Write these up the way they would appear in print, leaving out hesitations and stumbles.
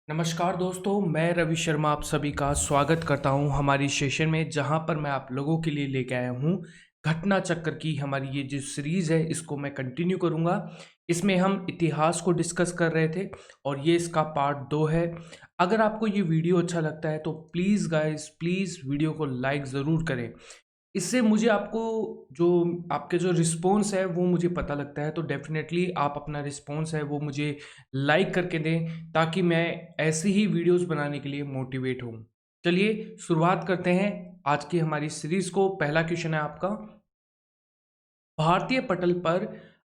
नमस्कार दोस्तों, मैं रवि शर्मा आप सभी का स्वागत करता हूं हमारी सेशन में, जहां पर मैं आप लोगों के लिए लेके आया हूं घटना चक्र की हमारी ये जो सीरीज़ है, इसको मैं कंटिन्यू करूंगा। इसमें हम इतिहास को डिस्कस कर रहे थे और ये इसका पार्ट 2 है। अगर आपको ये वीडियो अच्छा लगता है तो प्लीज़ गाइस, प्लीज़ वीडियो को लाइक ज़रूर करें। इससे मुझे आपको जो आपके जो रिस्पॉन्स है वो मुझे पता लगता है, तो डेफ़िनेटली आप अपना रिस्पॉन्स है वो मुझे लाइक करके दें, ताकि मैं ऐसी ही वीडियोस बनाने के लिए मोटिवेट हूँ। चलिए शुरुआत करते हैं आज की हमारी सीरीज़ को। पहला क्वेश्चन है आपका, भारतीय पटल पर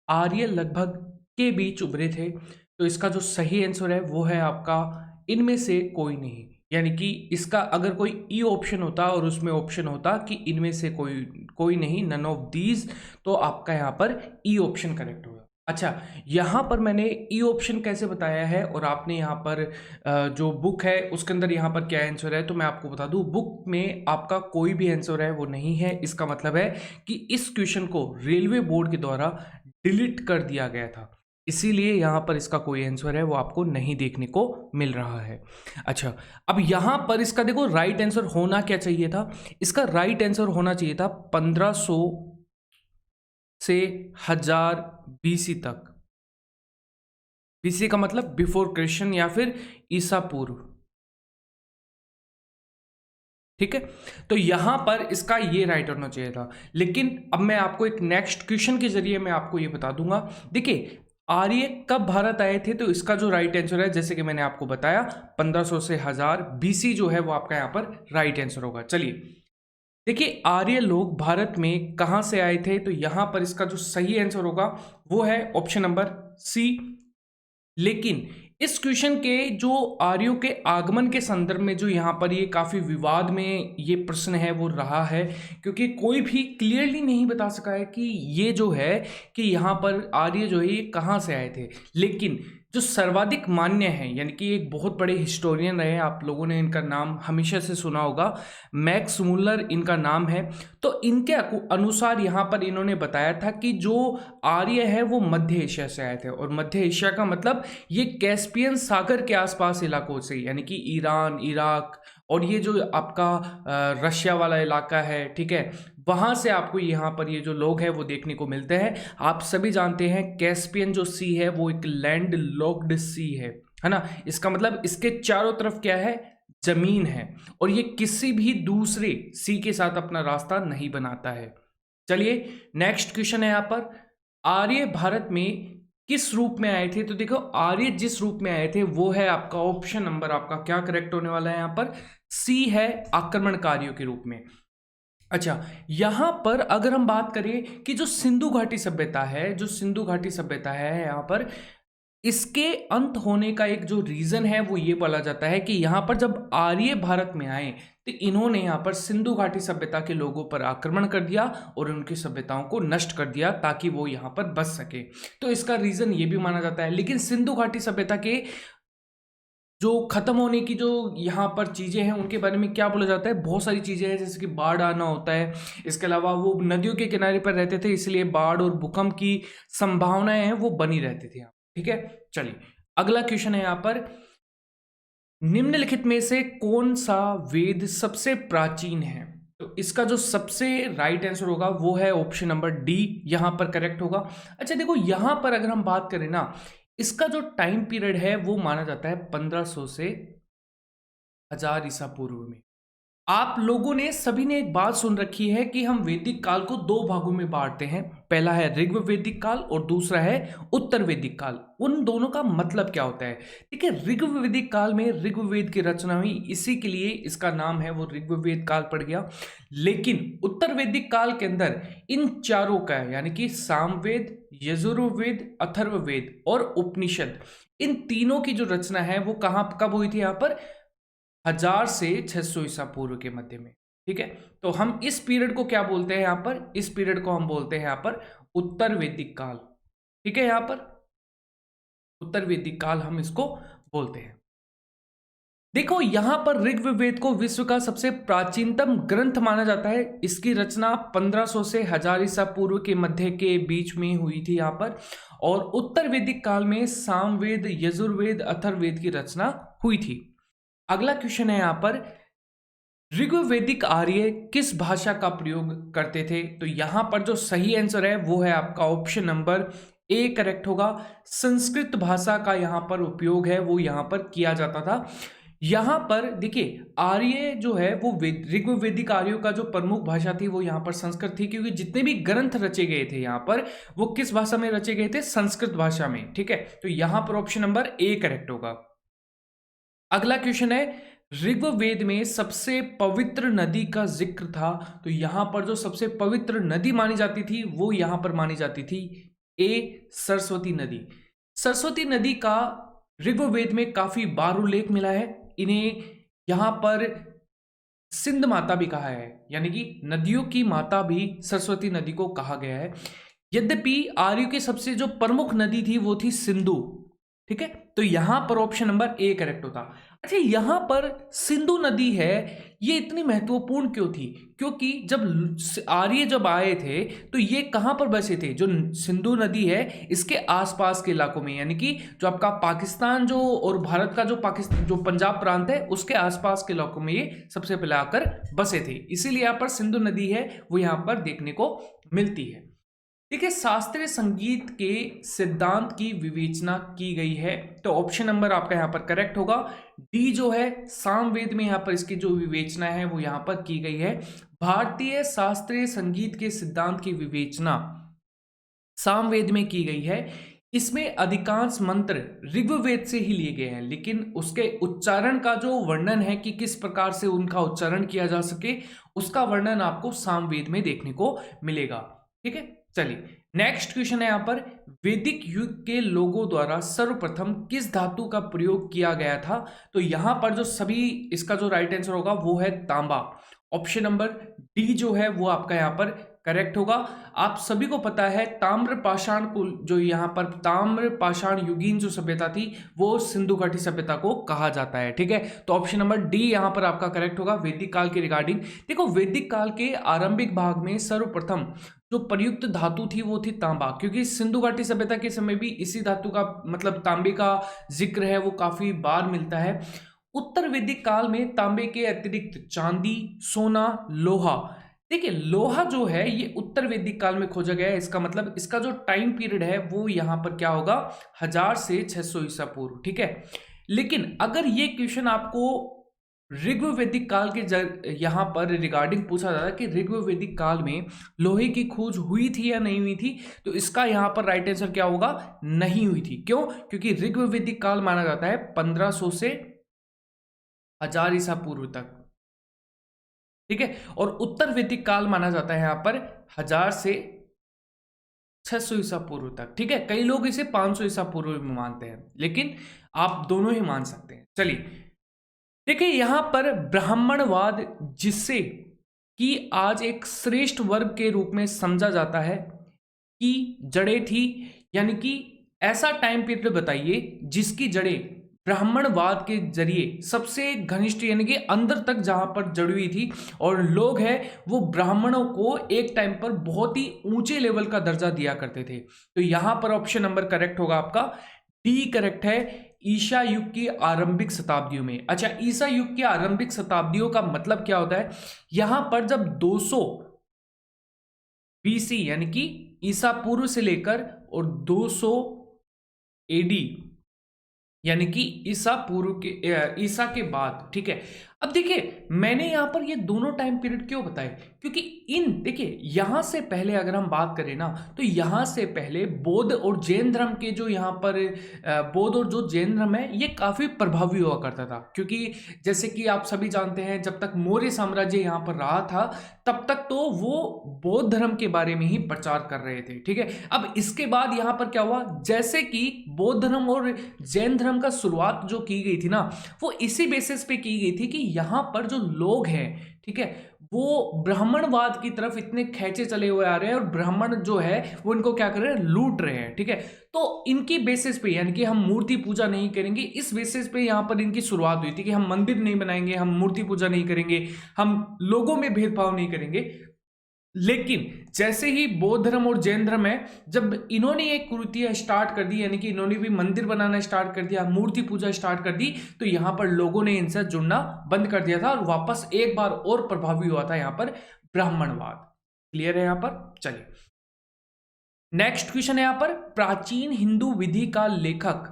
आर्य लगभग के बीच उभरे थे। तो इसका जो सही आंसर है वो है आपका इनमें से कोई नहीं। यानी कि इसका अगर कोई ई ऑप्शन होता और उसमें ऑप्शन होता कि इनमें से कोई कोई नहीं, नन ऑफ दीज, तो आपका यहाँ पर ई ऑप्शन करेक्ट होगा। अच्छा, यहाँ पर मैंने ई ऑप्शन कैसे बताया है और आपने यहाँ पर जो बुक है उसके अंदर यहाँ पर क्या आंसर है, तो मैं आपको बता दूँ, बुक में आपका कोई भी आंसर है वो नहीं है। इसका मतलब है कि इस क्वेश्चन को रेलवे बोर्ड के द्वारा डिलीट कर दिया गया था, इसीलिए यहाँ पर इसका कोई आंसर है वो आपको नहीं देखने को मिल रहा है। अच्छा, अब यहाँ पर इसका देखो राइट आंसर होना क्या चाहिए था। इसका राइट आंसर होना चाहिए था 1500 से 1000 बीसी तक। बीसी का मतलब बिफोर क्रिश्चियन या फिर ईसा पूर्व। ठीक है, तो यहां पर इसका ये राइट होना चाहिए था। लेकिन अब मैं आपको एक नेक्स्ट क्वेश्चन के जरिए मैं आपको ये बता दूंगा। देखिए, आर्य कब भारत आए थे, तो इसका जो राइट आंसर है, जैसे कि मैंने आपको बताया, 1500 से 1000 बीसी जो है वो आपका यहां पर राइट आंसर होगा। चलिए देखिए, आर्य लोग भारत में कहां से आए थे, तो यहां पर इसका जो सही आंसर होगा वो है ऑप्शन नंबर सी। लेकिन इस क्वेश्चन के जो आर्यों के आगमन के संदर्भ में जो यहाँ पर ये काफ़ी विवाद में ये प्रश्न है वो रहा है, क्योंकि कोई भी क्लियरली नहीं बता सका है कि ये जो है कि यहाँ पर आर्य जो है ये कहाँ से आए थे। लेकिन जो सर्वाधिक मान्य है, यानी कि एक बहुत बड़े हिस्टोरियन रहे, आप लोगों ने इनका नाम हमेशा से सुना होगा, मैक्स मुलर इनका नाम है। तो इनके अनुसार यहाँ पर इन्होंने बताया था कि जो आर्य है वो मध्य एशिया से आए थे, और मध्य एशिया का मतलब ये कैस्पियन सागर के आसपास इलाकों से, यानी कि ईरान, इराक और ये जो आपका रशिया वाला इलाका है, ठीक है, वहाँ से आपको यहाँ पर ये जो लोग हैं वो देखने को मिलते हैं। आप सभी जानते हैं कैस्पियन जो सी है वो एक लैंड लॉक्ड सी है ना। इसका मतलब इसके चारों तरफ क्या है, जमीन है, और ये किसी भी दूसरे सी के साथ अपना रास्ता नहीं बनाता है। चलिए नेक्स्ट क्वेश्चन है यहाँ पर, आर्य भारत में किस रूप में आए थे, तो देखो आर्य जिस रूप में आए थे वो है आपका ऑप्शन नंबर, आपका क्या करेक्ट होने वाला है यहाँ पर, सी है, आक्रमणकारियों के रूप में। अच्छा, यहां पर अगर हम बात करें कि जो सिंधु घाटी सभ्यता है, जो सिंधु घाटी सभ्यता है यहाँ पर, इसके अंत होने का एक जो रीजन है वो ये बोला जाता है कि यहाँ पर जब आर्य भारत में आए तो इन्होंने यहाँ पर सिंधु घाटी सभ्यता के लोगों पर आक्रमण कर दिया और उनकी सभ्यताओं को नष्ट कर दिया ताकि वो यहाँ पर बच सके। तो इसका रीजन ये भी माना जाता है। लेकिन सिंधु घाटी सभ्यता के जो खत्म होने की जो यहाँ पर चीज़ें हैं उनके बारे में क्या बोला जाता है, बहुत सारी चीज़ें हैं, जैसे कि बाढ़ आना होता है। इसके अलावा वो नदियों के किनारे पर रहते थे, इसलिए बाढ़ और भूकंप की संभावनाएं हैं वो बनी रहती थी यहाँ। ठीक है, चलिए अगला क्वेश्चन है यहाँ पर, निम्नलिखित में से कौन सा वेद सबसे प्राचीन है, तो इसका जो सबसे राइट आंसर होगा वो है ऑप्शन नंबर डी, यहां पर करेक्ट होगा। अच्छा देखो, यहां पर अगर हम बात करें ना, इसका जो टाइम पीरियड है वो माना जाता है 1500 से 1000 ईसा पूर्व में। आप लोगों ने सभी ने एक बात सुन रखी है कि हम वैदिक काल को दो भागों में बांटते हैं, पहला है ऋग्व वैदिक काल और दूसरा है उत्तर वैदिक काल। उन दोनों का मतलब क्या होता है, ठीक है, ऋग्व वैदिक काल में ऋग्वेद की रचना हुई, इसी के लिए इसका नाम है वो ऋग्वेद काल पड़ गया। लेकिन उत्तर वैदिक काल के अंदर इन चारों का, यानी कि सामवेद, यजुर्वेद, अथर्ववेद और उपनिषद, इन तीनों की जो रचना है वो कहाँ कब हुई थी, यहाँ पर 1000 से 600 ईसा पूर्व के मध्य में। ठीक है, तो हम इस पीरियड को क्या बोलते हैं, यहाँ पर इस पीरियड को हम बोलते हैं यहाँ पर उत्तर वैदिक काल। ठीक है, यहाँ पर उत्तर वैदिक काल हम इसको बोलते हैं। देखो यहां पर ऋग्वेद को विश्व का सबसे प्राचीनतम ग्रंथ माना जाता है। इसकी रचना 1500 से 1000 ईसा पूर्व के मध्य के बीच में हुई थी यहाँ पर, और उत्तर वैदिक काल में सामवेद, यजुर्वेद, अथर्ववेद की रचना हुई थी। अगला क्वेश्चन है यहाँ पर, ऋग्वेदिक आर्य किस भाषा का प्रयोग करते थे? तो यहां पर जो सही आंसर है वो है आपका ऑप्शन नंबर ए करेक्ट होगा। संस्कृत भाषा का यहां पर उपयोग है वो यहां पर किया जाता था। यहां पर देखिए आर्य जो है वो ऋग्वेदिक आर्यों का जो प्रमुख भाषा थी वो यहां पर संस्कृत थी, क्योंकि जितने भी ग्रंथ रचे गए थे यहां पर वो किस भाषा में रचे गए थे? संस्कृत भाषा में। ठीक है, तो यहां पर ऑप्शन नंबर ए करेक्ट होगा। अगला क्वेश्चन है, ऋग्वेद में सबसे पवित्र नदी का जिक्र था। तो यहां पर जो सबसे पवित्र नदी मानी जाती थी वो यहां पर मानी जाती थी ए सरस्वती नदी। सरस्वती नदी का ऋग्वेद में काफी बार उल्लेख मिला है। इन्हें यहां पर सिंध माता भी कहा है, यानी कि नदियों की माता भी सरस्वती नदी को कहा गया है। यद्यपि आर्यों की सबसे जो प्रमुख नदी थी वो थी सिंधु। ठीक है, तो यहां पर ऑप्शन नंबर ए करेक्ट होता। अच्छा, यहां पर सिंधु नदी है, ये इतनी महत्वपूर्ण क्यों थी? क्योंकि जब आर्य जब आए थे तो ये कहां पर बसे थे? जो सिंधु नदी है इसके आसपास के इलाकों में, यानी कि जो आपका पाकिस्तान जो और भारत का जो पाकिस्तान जो पंजाब प्रांत है उसके आसपास के इलाकों में ये सबसे पहले आकर बसे थे। इसीलिए यहां पर सिंधु नदी है वो यहां पर देखने को मिलती है। देखिए, शास्त्रीय संगीत के सिद्धांत की विवेचना की गई है। तो ऑप्शन नंबर आपका यहां पर करेक्ट होगा। डी जो है सामवेद में यहां पर इसकी जो विवेचना है वो यहां पर की गई है। भारतीय शास्त्रीय संगीत के सिद्धांत की विवेचना सामवेद में की गई है। इसमें अधिकांश मंत्र ऋग्वेद से ही लिए गए हैं, लेकिन उसके उच्चारण का जो वर्णन है कि किस प्रकार से उनका उच्चारण किया जा सके उसका वर्णन आपको सामवेद में देखने को मिलेगा। ठीक है, चलिए नेक्स्ट क्वेश्चन है यहाँ पर, वैदिक युग के लोगों द्वारा सर्वप्रथम किस धातु का प्रयोग किया गया था? तो यहां पर जो सभी इसका जो राइट आंसर होगा वो है तांबा। ऑप्शन नंबर डी जो है वो आपका यहाँ पर करेक्ट होगा। आप सभी को पता है ताम्र पाषाण को, जो यहाँ पर ताम्र पाषाण युगीन जो सभ्यता थी वो सिंधु घाटी सभ्यता को कहा जाता है। ठीक है, तो ऑप्शन नंबर डी यहाँ पर आपका करेक्ट होगा वैदिक काल के रिगार्डिंग। देखो, वैदिक काल के आरंभिक भाग में सर्वप्रथम जो प्रयुक्त धातु थी वो थी तांबा, क्योंकि सिंधु घाटी सभ्यता के समय भी इसी धातु का मतलब तांबे का जिक्र है वो काफी बार मिलता है। उत्तर वैदिक काल में तांबे के अतिरिक्त चांदी, सोना, लोहा, देखिए लोहा जो है ये उत्तर वैदिक काल में खोजा गया है। इसका मतलब इसका जो टाइम पीरियड है वो यहां पर क्या होगा? 1000 से 600 ईसा पूर्व। ठीक है, लेकिन अगर ये क्वेश्चन आपको ऋग्वेदिक काल के यहां पर रिगार्डिंग पूछा जाता है कि ऋग्वेदिक काल में लोहे की खोज हुई थी या नहीं हुई थी, तो इसका यहां पर राइट आंसर क्या होगा? नहीं हुई थी। क्यों? क्योंकि ऋग्वेदिक काल माना जाता है 1500 से 1000 ईसा पूर्व तक। ठीक है, और उत्तर वैदिक काल माना जाता है यहां पर 1000 से 600 ईसा पूर्व तक। ठीक है, कई लोग इसे 500 ईसा पूर्व में मानते हैं, लेकिन आप दोनों ही मान सकते हैं। चलिए देखिए, यहां पर ब्राह्मणवाद, जिससे कि आज एक श्रेष्ठ वर्ग के रूप में समझा जाता है, की जड़ें थी, यानी कि ऐसा टाइम पीरियड बताइए जिसकी जड़ें ब्राह्मणवाद के जरिए सबसे घनिष्ठ यानी कि अंदर तक जहां पर जड़ी हुई थी, और लोग हैं वो ब्राह्मणों को एक टाइम पर बहुत ही ऊंचे लेवल का दर्जा दिया करते थे। तो यहां पर ऑप्शन नंबर करेक्ट होगा आपका डी करेक्ट है, ईसा युग की आरंभिक शताब्दियों में। अच्छा, ईसा युग की आरंभिक शताब्दियों का मतलब क्या होता है? यहां पर जब 200 बीसी यानी कि ईसा पूर्व से लेकर और 200 एडी यानी कि ईसा पूर्व के ईसा के बाद। ठीक है, अब देखिए मैंने यहां पर ये दोनों टाइम पीरियड क्यों बताए? क्योंकि देखिए यहां से पहले अगर हम बात करें ना, तो यहां से पहले बौद्ध और जैन धर्म के जो यहां पर बौद्ध और जो जैन धर्म है ये काफी प्रभावी हुआ करता था। क्योंकि जैसे कि आप सभी जानते हैं, जब तक मौर्य साम्राज्य यहां पर रहा था तब तक तो वो बौद्ध धर्म के बारे में ही प्रचार कर रहे थे। ठीक है, अब इसके बाद यहां पर क्या हुआ? जैसे कि बौद्ध धर्म और जैन धर्म का शुरुआत जो की गई थी ना, वो इसी बेसिस पे की गई थी कि यहां पर जो लोग हैं, ठीक है, वो ब्राह्मणवाद की तरफ इतने खींचे चले हुए आ रहे हैं और ब्राह्मण जो है वो इनको क्या कर रहे हैं? लूट रहे हैं। ठीक है, तो इनकी बेसिस पे यानी कि हम मूर्ति पूजा नहीं करेंगे, इस बेसिस पे यहां पर इनकी शुरुआत हुई थी कि हम मंदिर नहीं बनाएंगे, हम मूर्ति पूजा नहीं करेंगे, हम लोगों में भेदभाव नहीं करेंगे। लेकिन जैसे ही बौद्ध धर्म और जैन धर्म है, जब इन्होंने ये कुरीतियां स्टार्ट कर दी, यानी कि इन्होंने भी मंदिर बनाना स्टार्ट कर दिया, मूर्ति पूजा स्टार्ट कर दी, तो यहां पर लोगों ने इनसे जुड़ना बंद कर दिया था और वापस एक बार और प्रभावी हुआ था यहां पर ब्राह्मणवाद। क्लियर है यहां पर? चलिए नेक्स्ट क्वेश्चन है यहां पर, प्राचीन हिंदू विधि का लेखक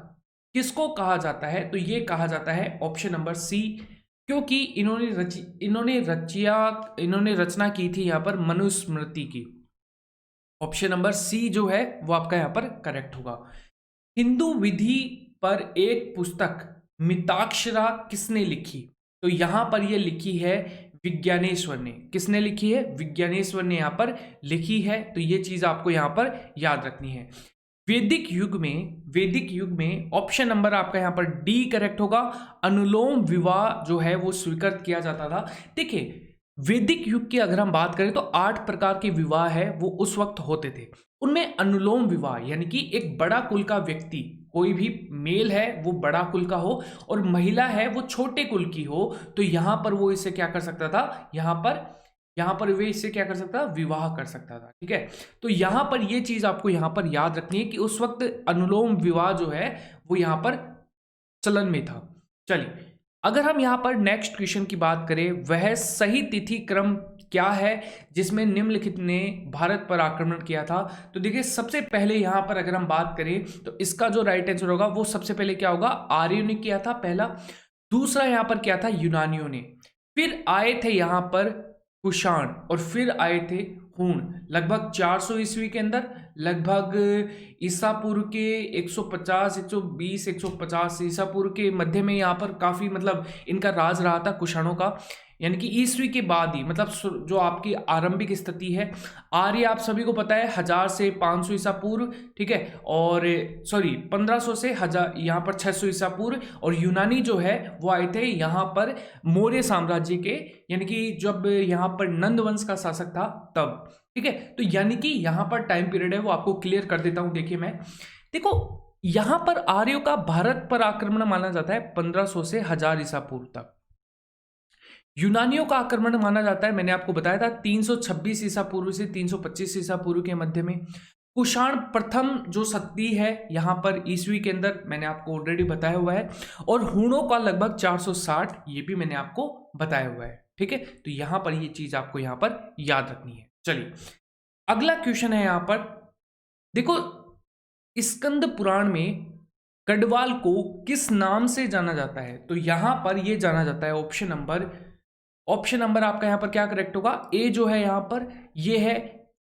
किसको कहा जाता है? तो ये कहा जाता है ऑप्शन नंबर सी, क्योंकि इन्होंने रचना की थी यहां पर मनुस्मृति की। ऑप्शन नंबर सी जो है वो आपका यहां पर करेक्ट होगा। हिंदू विधि पर एक पुस्तक मिताक्षरा किसने लिखी? तो यहां पर ये लिखी है विज्ञानेश्वर ने। किसने लिखी है? विज्ञानेश्वर ने यहां पर लिखी है। तो ये चीज आपको यहां पर याद रखनी है। वैदिक युग में ऑप्शन नंबर आपका यहां पर डी करेक्ट होगा। अनुलोम विवाह जो है वो स्वीकृत किया जाता था। देखिए वैदिक युग की अगर हम बात करें तो 8 प्रकार के विवाह है वो उस वक्त होते थे। उनमें अनुलोम विवाह यानी कि एक बड़ा कुल का व्यक्ति, कोई भी मेल है वो बड़ा कुल का हो और महिला है वो छोटे कुल की हो, तो यहां पर वो इसे क्या कर सकता था, यहां पर वे इससे क्या कर सकता था, विवाह कर सकता था। ठीक है, तो यहां पर ये चीज आपको यहां पर याद रखनी है कि उस वक्त अनुलोम विवाह जो है वो यहां पर चलन में था। चलिए अगर हम यहां पर नेक्स्ट क्वेश्चन की बात करें, वह सही तिथि क्रम क्या है जिसमें निम्नलिखित ने भारत पर आक्रमण किया था? तो देखिए सबसे पहले यहां पर अगर हम बात करें तो इसका जो राइट आंसर होगा वो सबसे पहले क्या होगा, आर्यों ने किया था पहला। दूसरा यहां पर क्या था, यूनानियों ने। फिर आए थे यहां पर कुषाण और फिर आए थे हूण, लगभग 400 ईस्वी के अंदर, लगभग ईसा पूर्व के 150 120 150 ईसा पूर्व के मध्य में यहाँ पर काफ़ी मतलब इनका राज रहा था कुषाणों का, यानी कि ईस्वी के बाद ही, मतलब जो आपकी आरंभिक स्थिति है। आर्य आप सभी को पता है 1000 से 500 ईसा पूर्व, ठीक है, और सॉरी 1500 से 1000 यहाँ पर 600 ईसा पूर्व। और यूनानी जो है वो आए थे यहाँ पर मौर्य साम्राज्य के, यानी कि जब यहाँ पर नंद वंश का शासक था तब। ठीक है, तो यानी कि यहाँ पर टाइम पीरियड है वो आपको क्लियर कर देता हूँ। देखिए मैं, देखो यहाँ पर आर्यों का भारत पर आक्रमण माना जाता है 1500 से 1000 ईसा पूर्व तक। यूनानियों का आक्रमण माना जाता है, मैंने आपको बताया था 326 ईसा पूर्व से 325 ईसा पूर्व के मध्य में। कुषाण प्रथम जो सदी है यहाँ पर ईस्वी के अंदर, मैंने आपको ऑलरेडी बताया हुआ है। और हूणों का लगभग 460, ये भी मैंने आपको बताया हुआ है। ठीक है, तो यहाँ पर ये चीज आपको यहाँ पर याद रखनी है। चलिए अगला क्वेश्चन है यहाँ पर, देखो स्कंद पुराण में गढ़वाल को किस नाम से जाना जाता है? तो यहां पर ये जाना जाता है ऑप्शन नंबर आपका यहां पर क्या करेक्ट होगा, ए जो है यहां पर ये है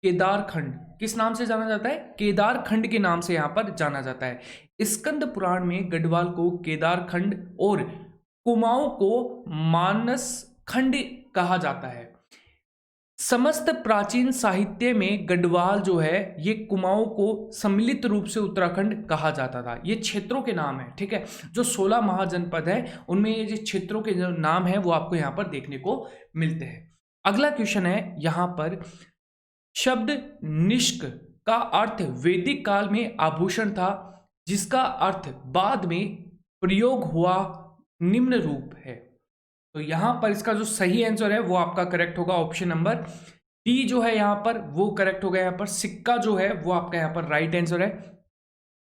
केदारखंड। किस नाम से जाना जाता है? केदारखंड के नाम से यहां पर जाना जाता है। स्कंद पुराण में गढ़वाल को केदारखंड और कुमाऊं को मानस खंड कहा जाता है। समस्त प्राचीन साहित्य में गढ़वाल जो है ये कुमाऊं को सम्मिलित रूप से उत्तराखंड कहा जाता था। ये क्षेत्रों के नाम है। ठीक है, जो 16 महाजनपद है उनमें ये जो क्षेत्रों के जो नाम है वो आपको यहाँ पर देखने को मिलते हैं। अगला क्वेश्चन है यहाँ पर, शब्द निष्क का अर्थ वैदिक काल में आभूषण था जिसका अर्थ बाद में प्रयोग हुआ निम्न रूप है। तो यहां पर इसका जो सही आंसर है वो आपका करेक्ट होगा ऑप्शन नंबर डी जो है यहां पर वो करेक्ट होगा। यहां पर सिक्का जो है वो आपका यहां पर राइट आंसर है।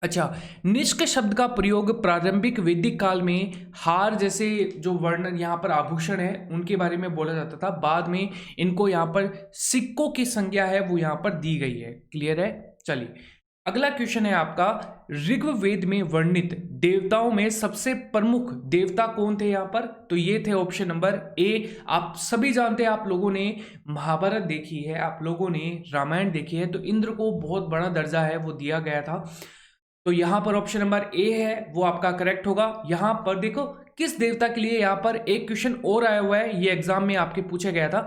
अच्छा, निष्क शब्द का प्रयोग प्रारंभिक वैदिक काल में हार जैसे जो वर्ण यहाँ पर आभूषण है उनके बारे में बोला जाता था। बाद में इनको यहाँ पर सिक्कों की संज्ञा है वो यहाँ पर दी गई है। क्लियर है? चलिए अगला क्वेश्चन है आपका, ऋग्वेद में वर्णित देवताओं में सबसे प्रमुख देवता कौन थे यहाँ पर? तो ये थे ऑप्शन नंबर ए। आप सभी जानते हैं, आप लोगों ने महाभारत देखी है, आप लोगों ने रामायण देखी है, तो इंद्र को बहुत बड़ा दर्जा है वो दिया गया था। तो यहाँ पर ऑप्शन नंबर ए है वो आपका करेक्ट होगा। यहाँ पर देखो किस देवता के लिए यहाँ पर एक क्वेश्चन और आया हुआ है, ये एग्जाम में आपके पूछा गया था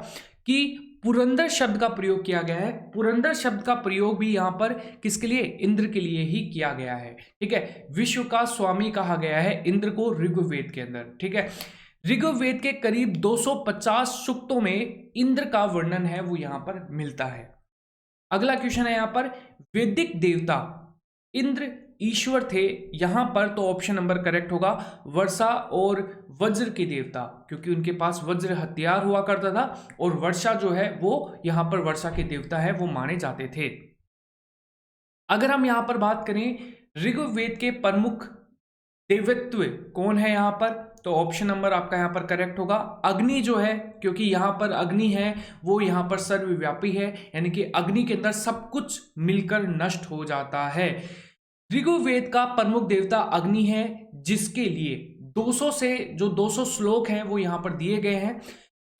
कि पुरंदर शब्द का प्रयोग किया गया है। पुरंदर शब्द का प्रयोग भी यहाँ पर किसके लिए? इंद्र के लिए ही किया गया है। ठीक है, विश्व का स्वामी कहा गया है इंद्र को ऋग्वेद के अंदर। ठीक है, ऋग्वेद के करीब 250 सूक्तों में इंद्र का वर्णन है वो यहाँ पर मिलता है। अगला क्वेश्चन है यहाँ पर, वैदिक देवता इंद्र ईश्वर थे यहां पर, तो ऑप्शन नंबर करेक्ट होगा वर्षा और वज्र के देवता, क्योंकि उनके पास वज्र हथियार हुआ करता था और वर्षा जो है वो यहां पर वर्षा के देवता है वो माने जाते थे। अगर हम यहां पर बात करें ऋग्वेद के प्रमुख देवत्व कौन है यहां पर, तो ऑप्शन नंबर आपका यहां पर करेक्ट होगा अग्नि जो है, क्योंकि यहां पर अग्नि है वो यहां पर सर्वव्यापी है, यानी कि अग्नि के अंदर सब कुछ मिलकर नष्ट हो जाता है। ऋग्वेद का प्रमुख देवता अग्नि है, जिसके लिए 200 से जो 200 श्लोक हैं वो यहां पर दिए गए हैं,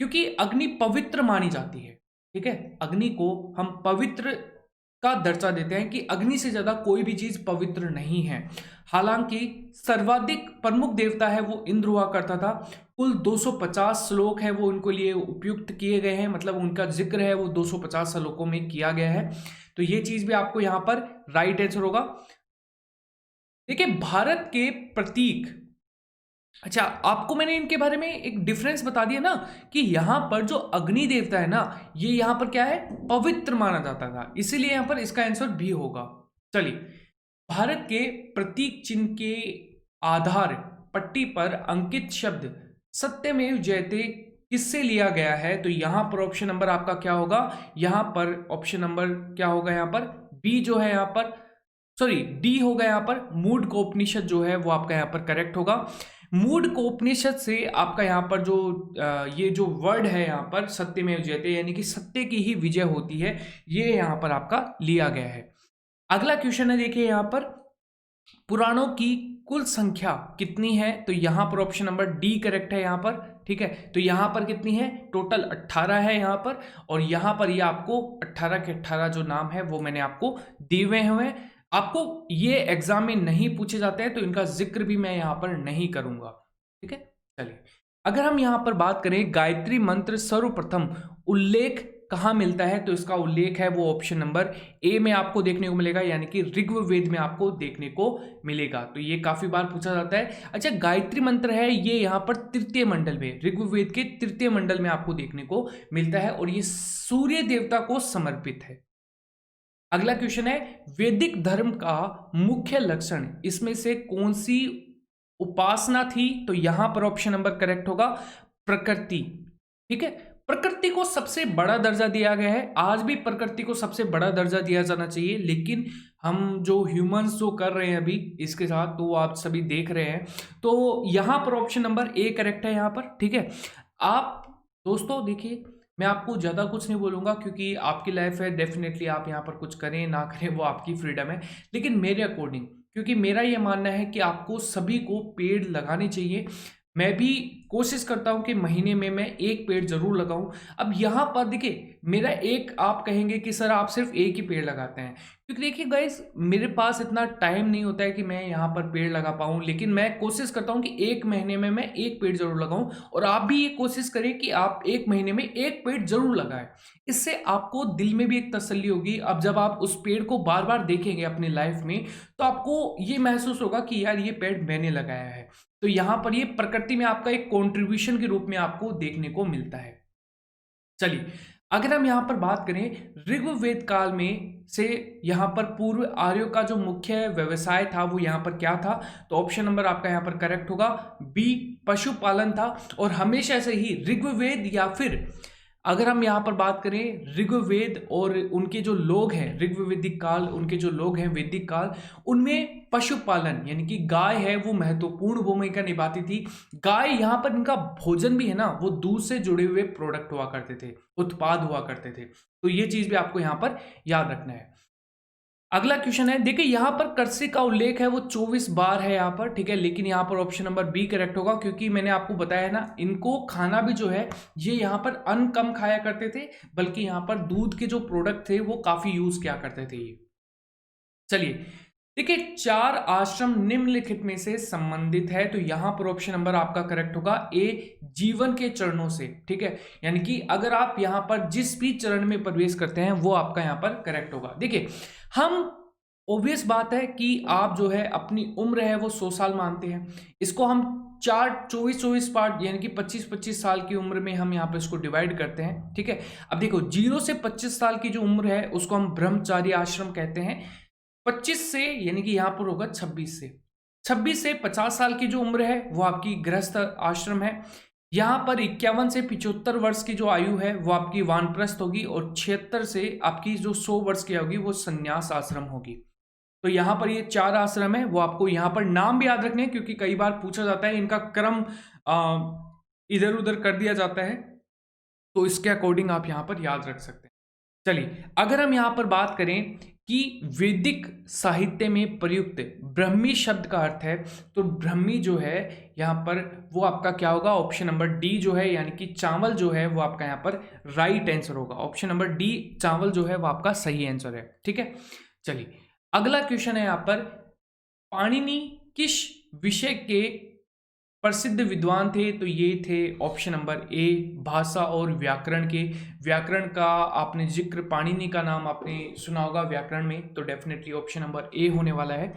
क्योंकि अग्नि पवित्र मानी जाती है। ठीक है, अग्नि को हम पवित्र का दर्जा देते हैं कि अग्नि से ज्यादा कोई भी चीज पवित्र नहीं है। हालांकि सर्वाधिक प्रमुख देवता है वो इंद्र हुआ करता था। कुल 250 श्लोक है वो उनको लिए उपयुक्त किए गए हैं, मतलब उनका जिक्र है वो 250 श्लोकों में किया गया है। तो ये चीज भी आपको यहां पर राइट आंसर होगा। देखिए भारत के प्रतीक, अच्छा आपको मैंने इनके बारे में एक डिफरेंस बता दिया ना कि यहां पर जो अग्नि देवता है ना ये यहां पर क्या है, पवित्र माना जाता था, इसीलिए यहां पर इसका आंसर भी होगा। चलिए, भारत के प्रतीक चिन्ह के आधार पट्टी पर अंकित शब्द सत्यमेव जयते किससे लिया गया है, तो यहां पर ऑप्शन नंबर आपका क्या होगा, यहां पर ऑप्शन नंबर क्या होगा, यहां पर बी जो है यहां पर, सॉरी डी होगा यहां पर, मूढ़कोपनिषद जो है वो आपका यहां पर करेक्ट होगा। मूढ़कोपनिषद से आपका यहाँ पर जो ये जो वर्ड है यहाँ पर सत्यमेव जयते, यानी कि सत्य की ही विजय होती है, ये यहाँ पर आपका लिया गया है। अगला क्वेश्चन है, देखिए यहाँ पर पुराणों की कुल संख्या कितनी है, तो यहाँ पर ऑप्शन नंबर डी करेक्ट है यहाँ पर। ठीक है, तो यहाँ पर कितनी है, टोटल 18 है यहाँ पर, और यहाँ पर ये आपको 18 के 18 जो नाम है वो मैंने आपको दिए हुए हैं। आपको ये एग्जाम में नहीं पूछे जाते हैं तो इनका जिक्र भी मैं यहां पर नहीं करूंगा। ठीक है, चलिए अगर हम यहां पर बात करें गायत्री मंत्र सर्वप्रथम उल्लेख कहां मिलता है, तो इसका उल्लेख है वो ऑप्शन नंबर ए में आपको देखने को मिलेगा, यानी कि ऋग्वेद में आपको देखने को मिलेगा। तो ये काफी बार पूछा जाता है। अच्छा, गायत्री मंत्र है ये यहाँ पर तृतीय मंडल में, ऋग्वेद के तृतीय मंडल में आपको देखने को मिलता है और ये सूर्य देवता को समर्पित है। अगला क्वेश्चन है, वैदिक धर्म का मुख्य लक्षण इसमें से कौन सी उपासना थी, तो यहां पर ऑप्शन नंबर करेक्ट होगा प्रकृति। ठीक है, प्रकृति को सबसे बड़ा दर्जा दिया गया है, आज भी प्रकृति को सबसे बड़ा दर्जा दिया जाना चाहिए, लेकिन हम जो ह्यूमंस जो कर रहे हैं अभी इसके साथ, तो आप सभी देख रहे हैं, तो यहां पर ऑप्शन नंबर ए करेक्ट है यहां पर। ठीक है, आप दोस्तों देखिए मैं आपको ज़्यादा कुछ नहीं बोलूँगा क्योंकि आपकी लाइफ है, डेफिनेटली आप यहाँ पर कुछ करें ना करें वो आपकी फ्रीडम है, लेकिन मेरे अकॉर्डिंग, क्योंकि मेरा ये मानना है कि आपको सभी को पेड़ लगाने चाहिए। मैं भी कोशिश करता हूं कि महीने में मैं एक पेड़ जरूर लगाऊं। अब यहाँ पर देखिए मेरा एक, आप कहेंगे कि सर आप सिर्फ एक ही पेड़ लगाते हैं, क्योंकि देखिए गाइस मेरे पास इतना टाइम नहीं होता है कि मैं यहाँ पर पेड़ लगा पाऊँ, लेकिन मैं कोशिश करता हूँ कि एक महीने में मैं एक पेड़ जरूर लगाऊं, और आप भी ये कोशिश करें कि आप एक महीने में एक पेड़ जरूर लगाएं। इससे आपको दिल में भी एक तसल्ली होगी। अब जब आप उस पेड़ को बार बार देखेंगे अपनी लाइफ में, तो आपको ये महसूस होगा कि यार ये पेड़ मैंने लगाया है। तो यहाँ पर ये प्रकृति में आपका एक कंट्रीब्यूशन के रूप में आपको देखने को मिलता है। चलिए अगर हम यहाँ पर बात करें ऋग्वेद काल में से, यहाँ पर पूर्व आर्यों का जो मुख्य व्यवसाय था वो यहाँ पर क्या था, तो ऑप्शन नंबर आपका यहाँ पर करेक्ट होगा बी पशुपालन था। और हमेशा से ही ऋग्वेद, या फिर अगर हम यहाँ पर बात करें ऋग्वेद और उनके जो लोग हैं, ऋग्वैदिक काल उनके जो लोग हैं वैदिक काल, उनमें पशुपालन यानी कि गाय है वो महत्वपूर्ण भूमिका निभाती थी। गाय यहाँ पर इनका भोजन भी है ना, वो दूध से जुड़े हुए प्रोडक्ट हुआ करते थे, उत्पाद हुआ करते थे। तो ये चीज भी आपको यहाँ पर याद रखना है। अगला क्वेश्चन है, देखिए यहाँ पर कर्से का उल्लेख है वो 24 बार है यहाँ पर। ठीक है, लेकिन यहाँ पर ऑप्शन नंबर बी करेक्ट होगा, क्योंकि मैंने आपको बताया ना इनको खाना भी जो है ये यहाँ पर अन्न कम खाया करते थे, बल्कि यहाँ पर दूध के जो प्रोडक्ट थे वो काफी यूज किया करते थे ये। चलिए देखिए 4 आश्रम निम्नलिखित में से संबंधित है, तो यहां पर ऑप्शन नंबर आपका करेक्ट होगा ए जीवन के चरणों से। ठीक है, यानी कि अगर आप यहां पर जिस भी चरण में प्रवेश करते हैं वो आपका यहां पर करेक्ट होगा। देखिए हम ऑब्वियस बात है कि आप जो है अपनी उम्र है वो 100 साल मानते हैं, इसको हम 24 पार्ट यानी कि 25 साल की उम्र में हम यहाँ पे इसको डिवाइड करते हैं। ठीक है, अब देखो 0 से 25 साल की जो उम्र है उसको हम ब्रह्मचारी आश्रम कहते हैं। 25 से यानी कि यहाँ पर होगा 26 से 50 साल की जो उम्र है वो आपकी गृहस्थ आश्रम है। यहाँ पर 51 से 75 वर्ष की जो आयु है वो आपकी वानप्रस्थ होगी, और 76 से आपकी जो 100 वर्ष की होगी वो संन्यास आश्रम होगी। तो यहाँ पर ये 4 आश्रम है, वो आपको यहाँ पर नाम भी याद रखने हैं क्योंकि कई बार पूछा जाता है, इनका क्रम इधर उधर कर दिया जाता है, तो इसके अकॉर्डिंग आप यहाँ पर याद रख सकते हैं। चलिए, अगर हम यहाँ पर बात करें कि वैदिक साहित्य में प्रयुक्त ब्रह्मी शब्द का अर्थ है, तो ब्रह्मी जो है यहाँ पर वो आपका क्या होगा, ऑप्शन नंबर डी जो है यानी कि चावल जो है वो आपका यहाँ पर राइट आंसर होगा। ऑप्शन नंबर डी चावल जो है वो आपका सही आंसर है। ठीक है, चलिए अगला क्वेश्चन है यहाँ पर, पाणिनि किस विषय के प्रसिद्ध विद्वान थे? तो ये थे ऑप्शन नंबर ए भाषा और व्याकरण के। व्याकरण का आपने जिक्र, पाणिनि का नाम आपने सुना होगा व्याकरण में, तो डेफिनेटली ऑप्शन नंबर ए होने वाला है।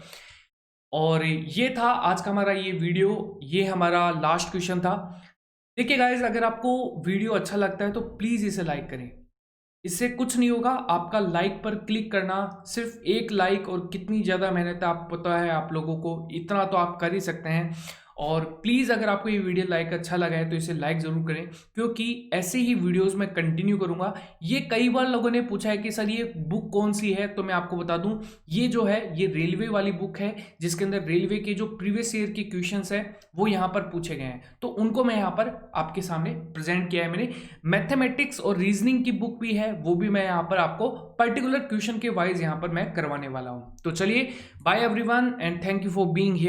और ये था आज का हमारा ये वीडियो, ये हमारा लास्ट क्वेश्चन था। देखिए गाइज, अगर आपको वीडियो अच्छा लगता है तो प्लीज़ इसे लाइक करें, इससे कुछ नहीं होगा, आपका लाइक पर क्लिक करना, सिर्फ एक लाइक, और कितनी ज़्यादा मेहनत है आप पता है आप लोगों को, इतना तो आप कर ही सकते हैं। और प्लीज़ अगर आपको ये वीडियो लाइक अच्छा लगा है तो इसे लाइक ज़रूर करें, क्योंकि ऐसे ही वीडियोस मैं कंटिन्यू करूँगा। ये कई बार लोगों ने पूछा है कि सर ये बुक कौन सी है, तो मैं आपको बता दूं, ये जो है ये रेलवे वाली बुक है, जिसके अंदर रेलवे के जो प्रीवियस ईयर के क्वेश्चंस हैं वो यहाँ पर पूछे गए हैं, तो उनको मैं यहाँ पर आपके सामने प्रेजेंट किया है मैंने। मैथमेटिक्स और रीजनिंग की बुक भी है, वो भी मैं यहाँ पर आपको पर्टिकुलर क्वेश्चन के वाइज यहाँ पर मैं करवाने वाला हूँ। तो चलिए, bye everyone and thank you for being here.